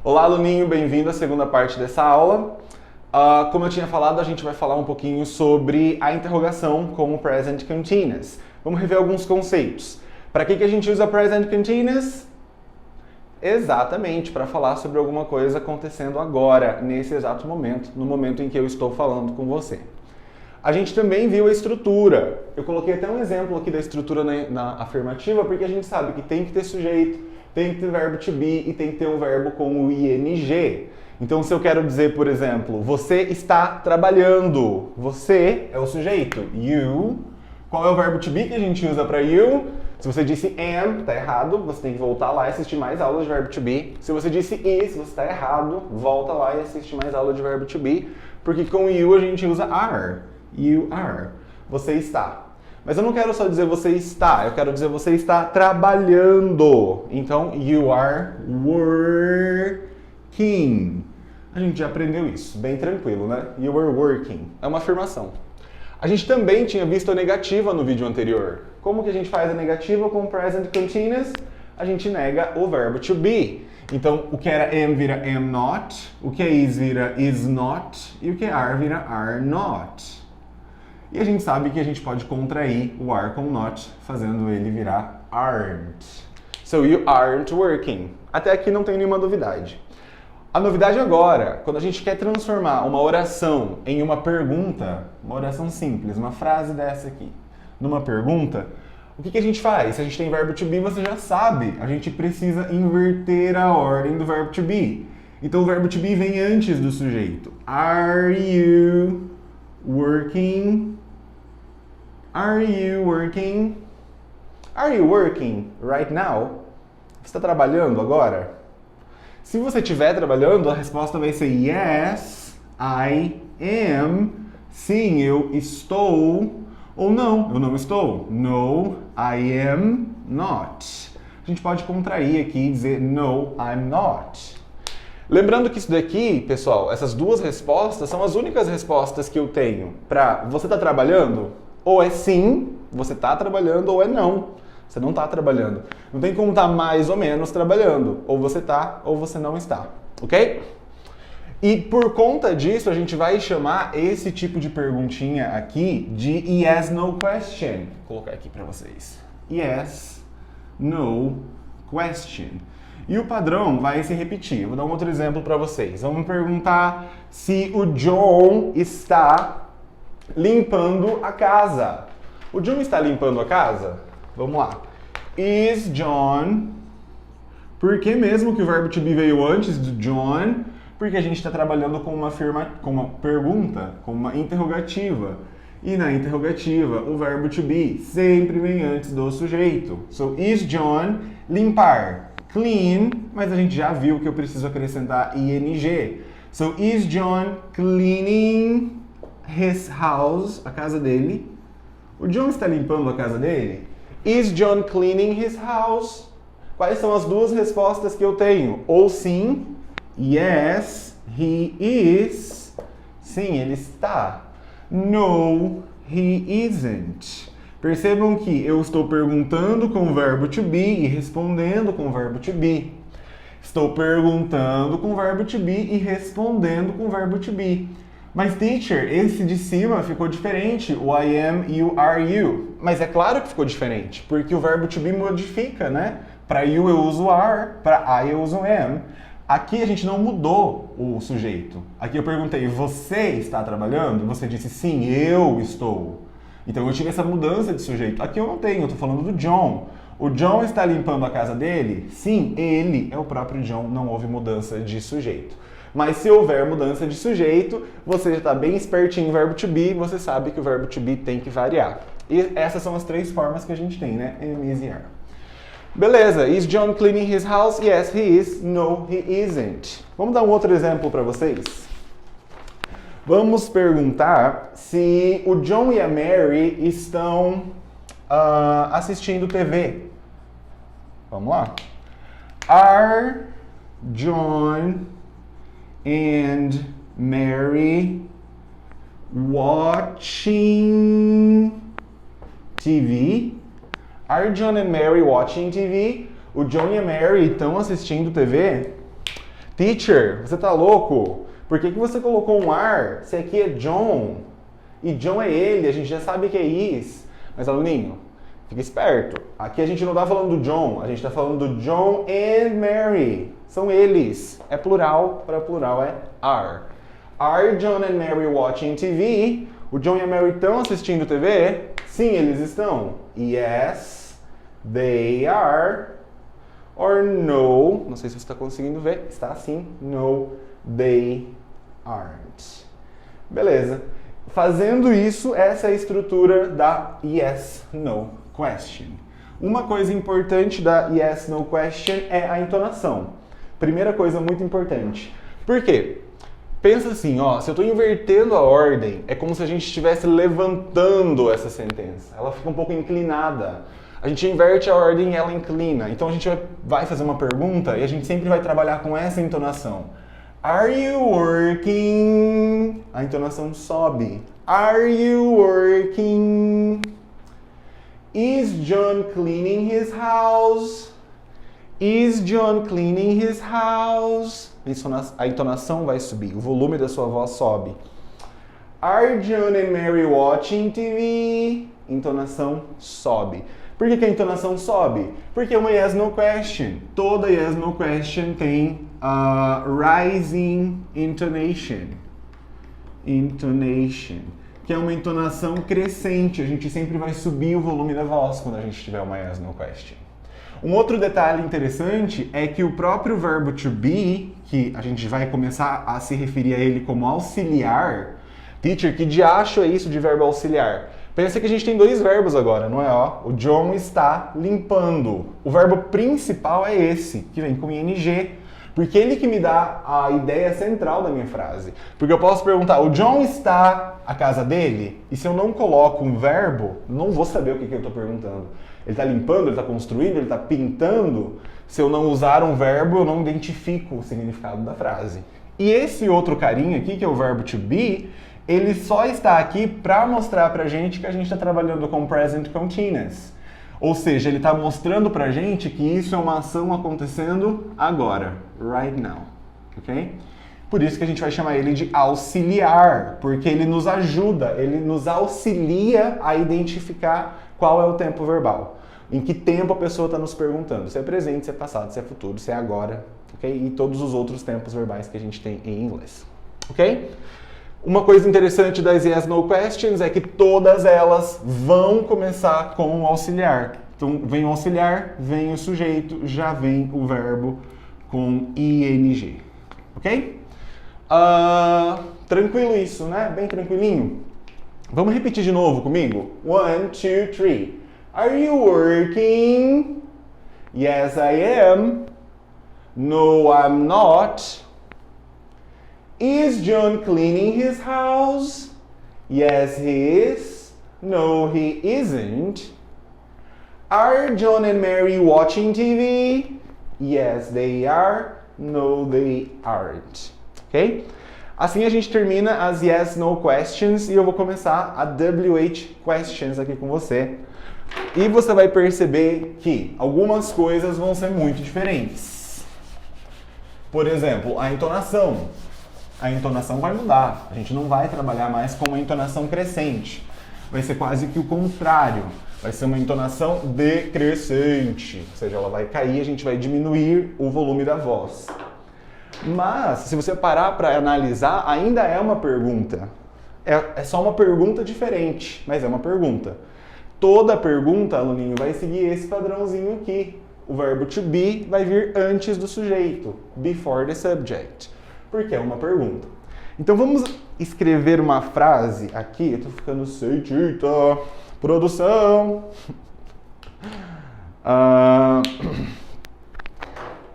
Olá, aluninho, bem-vindo à segunda parte dessa aula. Como eu tinha falado, a gente vai falar um pouquinho sobre a interrogação com o Present Continuous. Vamos rever alguns conceitos. Para que a gente usa Present Continuous? Exatamente, para falar sobre alguma coisa acontecendo agora, nesse exato momento, no momento em que eu estou falando com você. A gente também viu a estrutura. Eu coloquei até um exemplo aqui da estrutura na afirmativa, porque a gente sabe que tem que ter sujeito, tem que ter verbo to be e tem que ter um verbo com o ing. Então, se eu quero dizer, por exemplo, você está trabalhando, você é o sujeito, you. Qual é o verbo to be que a gente usa para you? Se você disse am, está errado, você tem que voltar lá e assistir mais aulas de verbo to be. Se você disse is, você está errado, volta lá e assiste mais aulas de verbo to be, porque com you a gente usa are. You are. Você está. Mas eu não quero só dizer você está, eu quero dizer você está trabalhando. Então, you are working. A gente já aprendeu isso, bem tranquilo, né? You are working. É uma afirmação. A gente também tinha visto a negativa no vídeo anterior. Como que a gente faz a negativa com o present continuous? A gente nega o verbo to be. Então, o que era am vira am not, o que é is vira is not, e o que é are vira are not. E a gente sabe que a gente pode contrair o are com not, fazendo ele virar aren't. So you aren't working. Até aqui não tem nenhuma novidade. A novidade agora, quando a gente quer transformar uma oração em uma pergunta, uma oração simples, uma frase dessa aqui, numa pergunta, o que a gente faz? Se a gente tem verbo to be, você já sabe, a gente precisa inverter a ordem do verbo to be. Então o verbo to be vem antes do sujeito. Are you working? Are you working? Are you working right now? Você está trabalhando agora? Se você estiver trabalhando, a resposta vai ser yes, I am. Sim, eu estou. Ou não, eu não estou. No, I am not. A gente pode contrair aqui e dizer no, I'm not. Lembrando que isso daqui, pessoal, essas duas respostas são as únicas respostas que eu tenho para você está trabalhando? Ou é sim, você está trabalhando, ou é não, você não está trabalhando. Não tem como estar mais ou menos trabalhando. Ou você está, ou você não está. Ok? E por conta disso, a gente vai chamar esse tipo de perguntinha aqui de yes, no question. Vou colocar aqui para vocês. Yes, no question. E o padrão vai se repetir. Vou dar um outro exemplo para vocês. Vamos perguntar se o John está limpando a casa. O John está limpando a casa? Vamos lá. Is John... Por que mesmo que o verbo to be veio antes do John? Porque a gente está trabalhando com uma pergunta, com uma interrogativa. E na interrogativa, o verbo to be sempre vem antes do sujeito. So, is John limpar? Clean, mas a gente já viu que eu preciso acrescentar ing. So, is John cleaning his house, a casa dele? O John está limpando a casa dele? Is John cleaning his house? Quais são as duas respostas que eu tenho? Ou sim, yes, he is. Sim, ele está. No, he isn't. Percebam que eu estou perguntando com o verbo to be e respondendo com o verbo to be. Estou perguntando com o verbo to be e respondendo com o verbo to be. Mas, teacher, esse de cima ficou diferente, o I am e o are you. Mas é claro que ficou diferente, porque o verbo to be modifica, né? Para you eu uso are, para I eu uso am. Aqui a gente não mudou o sujeito. Aqui eu perguntei, você está trabalhando? Você disse, sim, eu estou. Então eu tive essa mudança de sujeito. Aqui eu não tenho, eu estou falando do John. O John está limpando a casa dele? Sim, ele é o próprio John, não houve mudança de sujeito. Mas se houver mudança de sujeito, você já está bem espertinho em verbo to be, você sabe que o verbo to be tem que variar. E essas são as três formas que a gente tem, né? Am, is e are. Beleza, is John cleaning his house? Yes, he is. No, he isn't. Vamos dar um outro exemplo para vocês? Vamos perguntar se o John e a Mary estão assistindo TV. Vamos lá. Are John and Mary watching TV? Are John and Mary watching TV? O John e a Mary estão assistindo TV? Teacher, você tá louco? Por que você colocou um are se aqui é John? E John é ele, a gente já sabe que é is. Mas, aluninho, fica esperto. Aqui a gente não tá falando do John, a gente tá falando do John and Mary. São eles. É plural, para plural é are. Are John and Mary watching TV? O John e a Mary estão assistindo TV? Sim, eles estão. Yes, they are. Or no, não sei se você está conseguindo ver, está assim. No, they aren't. Beleza. Fazendo isso, essa é a estrutura da yes, no question. Uma coisa importante da yes, no question é a entonação. Primeira coisa muito importante. Por quê? Pensa assim, ó, se eu estou invertendo a ordem, é como se a gente estivesse levantando essa sentença. Ela fica um pouco inclinada. A gente inverte a ordem e ela inclina. Então a gente vai fazer uma pergunta e a gente sempre vai trabalhar com essa entonação. Are you working? A entonação sobe. Are you working? Is John cleaning his house? Is John cleaning his house? A entonação vai subir, o volume da sua voz sobe. Are John and Mary watching TV? Entonação sobe. Por que a entonação sobe? Porque é uma yes, no question. Toda yes, no question tem rising intonation. Intonation. Que é uma entonação crescente. A gente sempre vai subir o volume da voz quando a gente tiver uma yes, no question. Um outro detalhe interessante é que o próprio verbo to be, que a gente vai começar a se referir a ele como auxiliar. Teacher, que diacho é isso de verbo auxiliar? Pensa que a gente tem dois verbos agora, não é? Ó, o John está limpando. O verbo principal é esse, que vem com ing, porque ele que me dá a ideia central da minha frase. Porque eu posso perguntar, o John está à casa dele? E se eu não coloco um verbo, não vou saber o que eu estou perguntando. Ele está limpando, ele está construindo, ele está pintando. Se eu não usar um verbo, eu não identifico o significado da frase. E esse outro carinha aqui, que é o verbo to be, ele só está aqui para mostrar pra gente que a gente está trabalhando com present continuous. Ou seja, ele está mostrando pra gente que isso é uma ação acontecendo agora, right now, ok? Por isso que a gente vai chamar ele de auxiliar, porque ele nos ajuda, ele nos auxilia a identificar qual é o tempo verbal. Em que tempo a pessoa está nos perguntando, se é presente, se é passado, se é futuro, se é agora, ok? E todos os outros tempos verbais que a gente tem em inglês, ok? Uma coisa interessante das yes, no questions é que todas elas vão começar com o auxiliar. Então, vem o auxiliar, vem o sujeito, já vem o verbo com ing. Ok? Tranquilo isso, né? Bem tranquilinho. Vamos repetir de novo comigo? 1, 2, 3. Are you working? Yes, I am. No, I'm not. Is John cleaning his house? Yes, he is. No, he isn't. Are John and Mary watching TV? Yes, they are. No, they aren't. Ok? Assim a gente termina as yes, no questions e eu vou começar a WH questions aqui com você. E você vai perceber que algumas coisas vão ser muito diferentes. Por exemplo, a entonação. A entonação vai mudar. A gente não vai trabalhar mais com uma entonação crescente. Vai ser quase que o contrário. Vai ser uma entonação decrescente. Ou seja, ela vai cair, a gente vai diminuir o volume da voz. Mas, se você parar para analisar, ainda é uma pergunta. É só uma pergunta diferente, mas é uma pergunta. Toda pergunta, aluninho, vai seguir esse padrãozinho aqui. O verbo to be vai vir antes do sujeito, before the subject, porque é uma pergunta. Então vamos escrever uma frase aqui. Eu tô ficando sentita. Produção.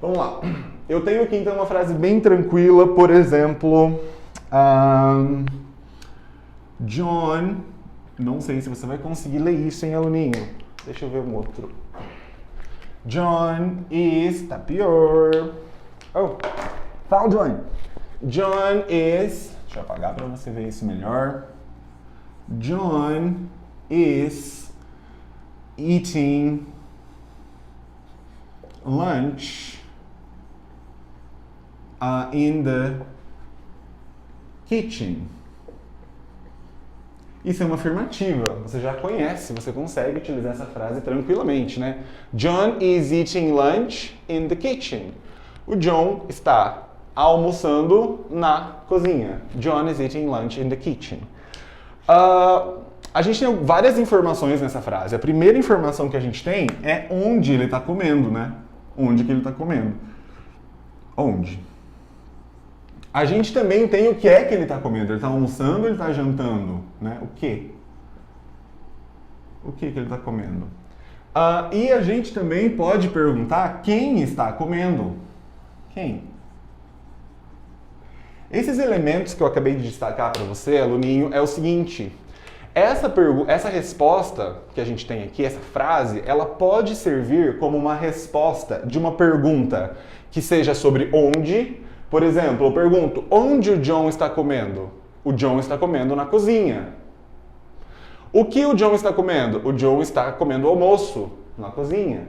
Vamos lá. Eu tenho aqui então uma frase bem tranquila, por exemplo, John, não sei se você vai conseguir ler isso, hein, aluninho? Deixa eu ver um outro. John is, tá pior. Oh, found one. John is, deixa eu apagar para você ver isso melhor. John is eating lunch in the kitchen. Isso é uma afirmativa, você já conhece, você consegue utilizar essa frase tranquilamente, né? John is eating lunch in the kitchen. O John está almoçando na cozinha. John is eating lunch in the kitchen. A gente tem várias informações nessa frase. A primeira informação que a gente tem é onde ele está comendo, né? Onde que ele está comendo. Onde? A gente também tem o que é que ele está comendo. Ele está almoçando ou ele está jantando? Né? O que? O que ele está comendo? E a gente também pode perguntar quem está comendo. Quem? Esses elementos que eu acabei de destacar para você, aluninho, é o seguinte. Essa resposta que a gente tem aqui, essa frase, ela pode servir como uma resposta de uma pergunta que seja sobre onde. Por exemplo, eu pergunto, onde o John está comendo? O John está comendo na cozinha. O que o John está comendo? O John está comendo almoço na cozinha.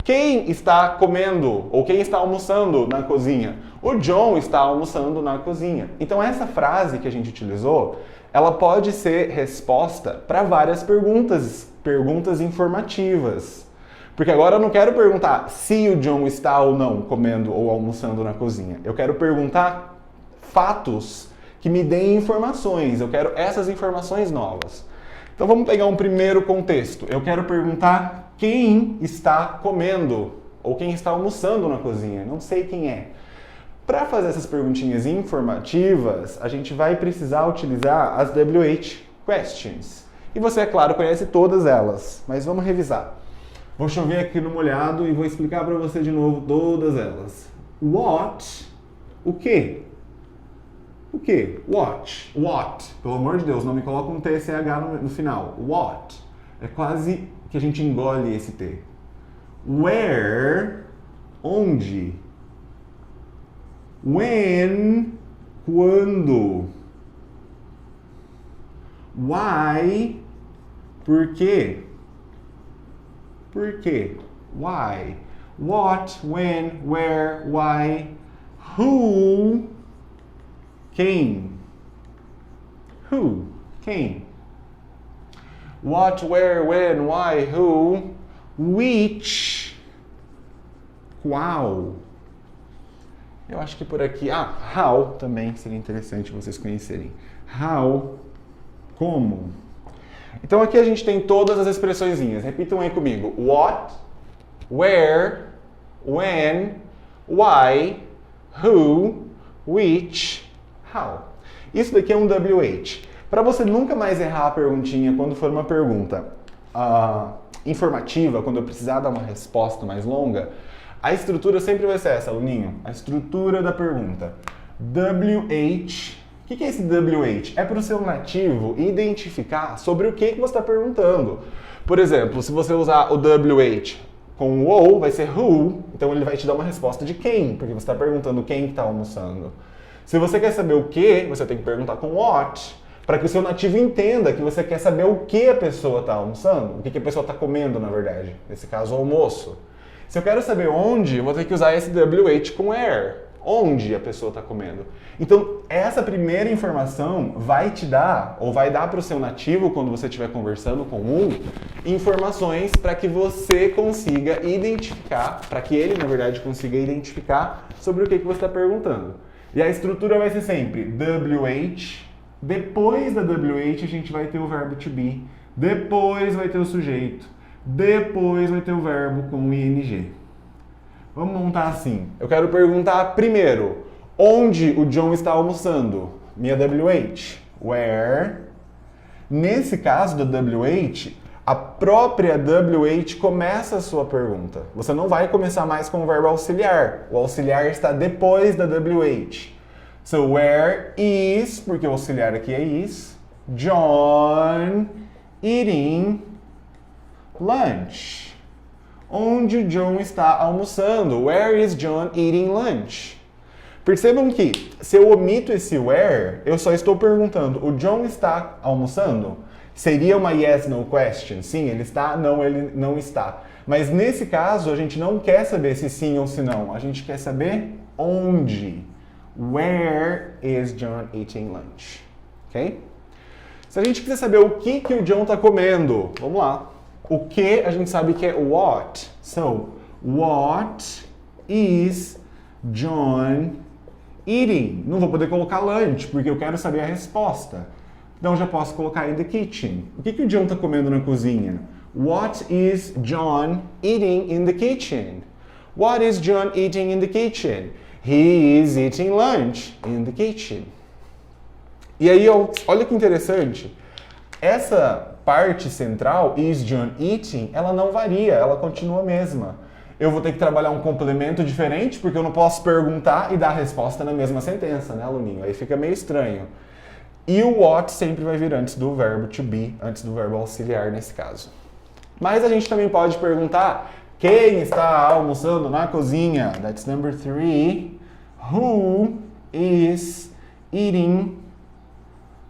Quem está comendo ou quem está almoçando na cozinha? O John está almoçando na cozinha. Então essa frase que a gente utilizou, ela pode ser resposta para várias perguntas informativas. Porque agora eu não quero perguntar se o John está ou não comendo ou almoçando na cozinha. Eu quero perguntar fatos que me deem informações. Eu quero essas informações novas. Então vamos pegar um primeiro contexto. Eu quero perguntar quem está comendo ou quem está almoçando na cozinha. Não sei quem é. Para fazer essas perguntinhas informativas, a gente vai precisar utilizar as WH questions. E você, é claro, conhece todas elas, mas vamos revisar. Vou chover aqui no molhado e vou explicar para você de novo todas elas. What? O quê? O quê? What? What? Pelo amor de Deus, não me coloca um TSH no final. What? É quase que a gente engole esse T. Where? Onde? When? Quando? Why? Por quê? Por quê? Why? What? When? Where? Why? Who? Quem? Who? Quem? What? Where? When? Why? Who? Which? Qual? Eu acho que por aqui... how também seria interessante vocês conhecerem. How? Como? Então aqui a gente tem todas as expressõezinhas. Repitam aí comigo. What, where, when, why, who, which, how. Isso daqui é um WH. Para você nunca mais errar a perguntinha quando for uma pergunta informativa, quando eu precisar dar uma resposta mais longa, a estrutura sempre vai ser essa, aluninho. A estrutura da pergunta. WH. O que é esse WH? É para o seu nativo identificar sobre o que você está perguntando. Por exemplo, se você usar o WH com o ou, vai ser who, então ele vai te dar uma resposta de quem, porque você está perguntando quem está almoçando. Se você quer saber o que, você tem que perguntar com what, para que o seu nativo entenda que você quer saber o que a pessoa está almoçando, o que a pessoa está comendo, na verdade. Nesse caso, o almoço. Se eu quero saber onde, eu vou ter que usar esse WH com where. Onde a pessoa está comendo. Então, essa primeira informação vai te dar, ou vai dar para o seu nativo, quando você estiver conversando com informações para que você consiga identificar, para que ele, na verdade, consiga identificar sobre o que você está perguntando. E a estrutura vai ser sempre WH, depois da WH a gente vai ter o verbo to be, depois vai ter o sujeito, depois vai ter o verbo com ing. Vamos montar assim. Eu quero perguntar primeiro, onde o John está almoçando? Minha WH. Where? Nesse caso da WH, a própria WH começa a sua pergunta. Você não vai começar mais com o verbo auxiliar. O auxiliar está depois da WH. So, where is, porque o auxiliar aqui é is, John eating lunch? Onde o John está almoçando? Where is John eating lunch? Percebam que, se eu omito esse where, eu só estou perguntando, o John está almoçando? Seria uma yes, no question. Sim, ele está, não, ele não está. Mas nesse caso, a gente não quer saber se sim ou se não. A gente quer saber Onde? Where is John eating lunch? Ok? Se a gente quiser saber o que o John está comendo, vamos lá. O que a gente sabe que é what. So, what is John eating? Não vou poder colocar lunch, porque eu quero saber a resposta. Então, já posso colocar in the kitchen. O que o John está comendo na cozinha? What is John eating in the kitchen? What is John eating in the kitchen? He is eating lunch in the kitchen. E aí, olha que interessante. Essa parte central, is John eating, ela não varia, ela continua a mesma. Eu vou ter que trabalhar um complemento diferente, porque eu não posso perguntar e dar a resposta na mesma sentença, né, aluninho? Aí fica meio estranho. E o what sempre vai vir antes do verbo to be, antes do verbo auxiliar nesse caso. Mas a gente também pode perguntar quem está almoçando na cozinha. That's number 3. Who is eating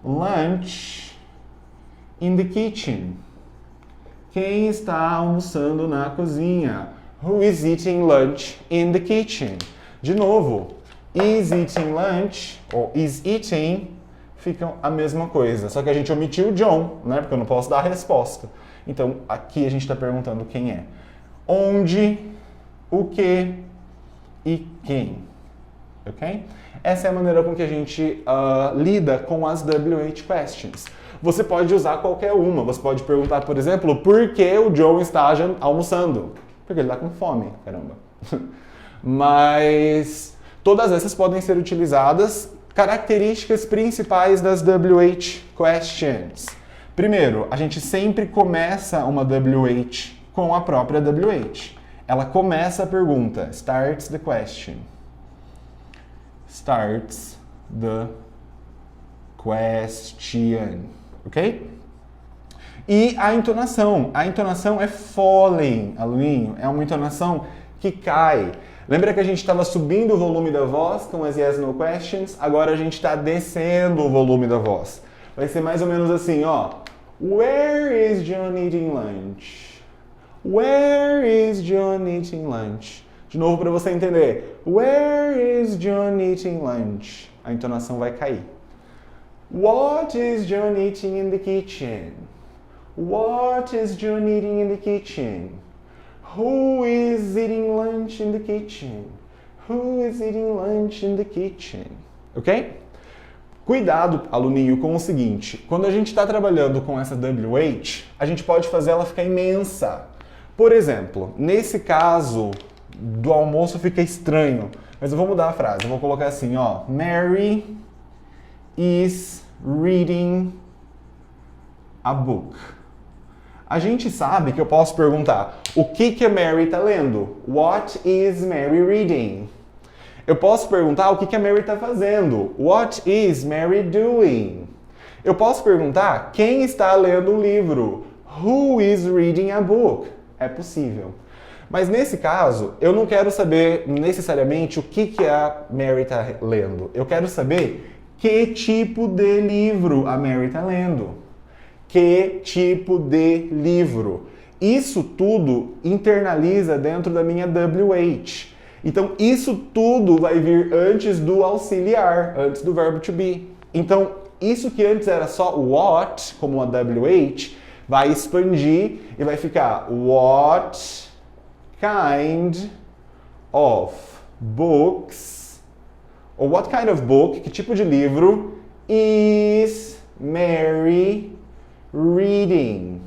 lunch in the kitchen? Quem está almoçando na cozinha? Who is eating lunch in the kitchen? De novo, is eating lunch ou is eating ficam a mesma coisa, só que a gente omitiu o John, né? Porque eu não posso dar a resposta. Então, aqui a gente está perguntando quem é. Onde, o que e quem. Ok? Essa é a maneira com que a gente lida com as WH questions. Você pode usar qualquer uma. Você pode perguntar, por exemplo, por que o John está almoçando? Porque ele está com fome, caramba. Mas todas essas podem ser utilizadas. Características principais das WH questions. Primeiro, a gente sempre começa uma WH com a própria WH. Ela começa a pergunta, starts the question. Starts the question, ok? E a entonação é falling, aluninho, é uma entonação que cai. Lembra que a gente estava subindo o volume da voz com as yes, no questions? Agora a gente está descendo o volume da voz. Vai ser mais ou menos assim, ó. Where is John eating lunch? Where is John eating lunch? De novo para você entender. Where is John eating lunch? A entonação vai cair. What is John eating in the kitchen? What is John eating in the kitchen? Who is eating lunch in the kitchen? Who is eating lunch in the kitchen? Ok? Cuidado, aluninho, com o seguinte. Quando a gente está trabalhando com essa WH, a gente pode fazer ela ficar imensa. Por exemplo, nesse caso do almoço fica estranho, mas eu vou mudar a frase. Eu vou colocar assim, ó. Mary is reading a book. A gente sabe que eu posso perguntar o que a Mary está lendo? What is Mary reading? Eu posso perguntar o que a Mary está fazendo? What is Mary doing? Eu posso perguntar quem está lendo um livro? Who is reading a book? É possível. Mas nesse caso, eu não quero saber necessariamente o que a Mary está lendo. Eu quero saber que tipo de livro a Mary está lendo. Que tipo de livro? Isso tudo internaliza dentro da minha WH. Então, isso tudo vai vir antes do auxiliar, antes do verbo to be. Então, isso que antes era só what, como uma WH, vai expandir e vai ficar what kind of books, ou what kind of book, que tipo de livro, is Mary reading?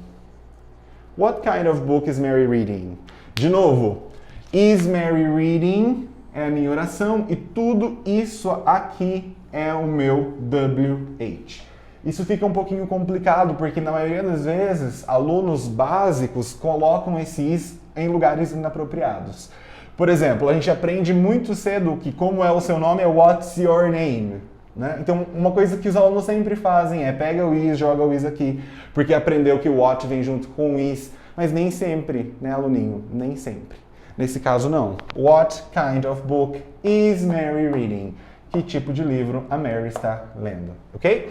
What kind of book is Mary reading? De novo, is Mary reading é a minha oração e tudo isso aqui é o meu WH. Isso fica um pouquinho complicado porque na maioria das vezes alunos básicos colocam esse is em lugares inapropriados. Por exemplo, a gente aprende muito cedo que como é o seu nome é what's your name. Né? Então, uma coisa que os alunos sempre fazem é pega o is, joga o is aqui, porque aprendeu que o what vem junto com o is, mas nem sempre, né, aluninho? Nem sempre. Nesse caso, não. What kind of book is Mary reading? Que tipo de livro a Mary está lendo, ok?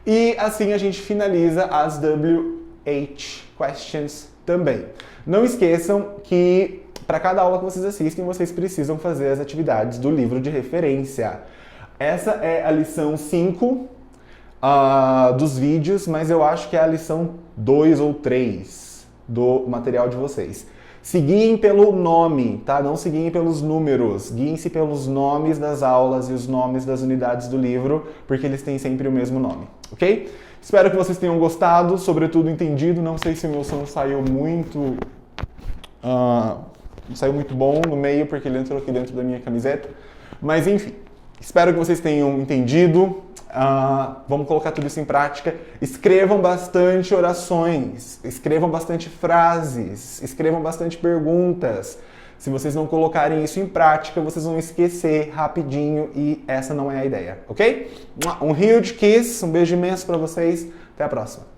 E assim a gente finaliza as WH questions também. Não esqueçam que para cada aula que vocês assistem, vocês precisam fazer as atividades do livro de referência. Essa é a lição 5 dos vídeos, mas eu acho que é a lição 2 ou 3 do material de vocês. Se guiem pelo nome, tá? Não se guiem pelos números. Guiem-se pelos nomes das aulas e os nomes das unidades do livro, porque eles têm sempre o mesmo nome, ok? Espero que vocês tenham gostado, sobretudo entendido. Não sei se o meu som saiu muito bom no meio, porque ele entrou aqui dentro da minha camiseta. Mas enfim, espero que vocês tenham entendido. Vamos colocar tudo isso em prática. Escrevam bastante orações, escrevam bastante frases, escrevam bastante perguntas. Se vocês não colocarem isso em prática, vocês vão esquecer rapidinho e essa não é a ideia, ok? Um huge kiss, um beijo imenso para vocês. Até a próxima.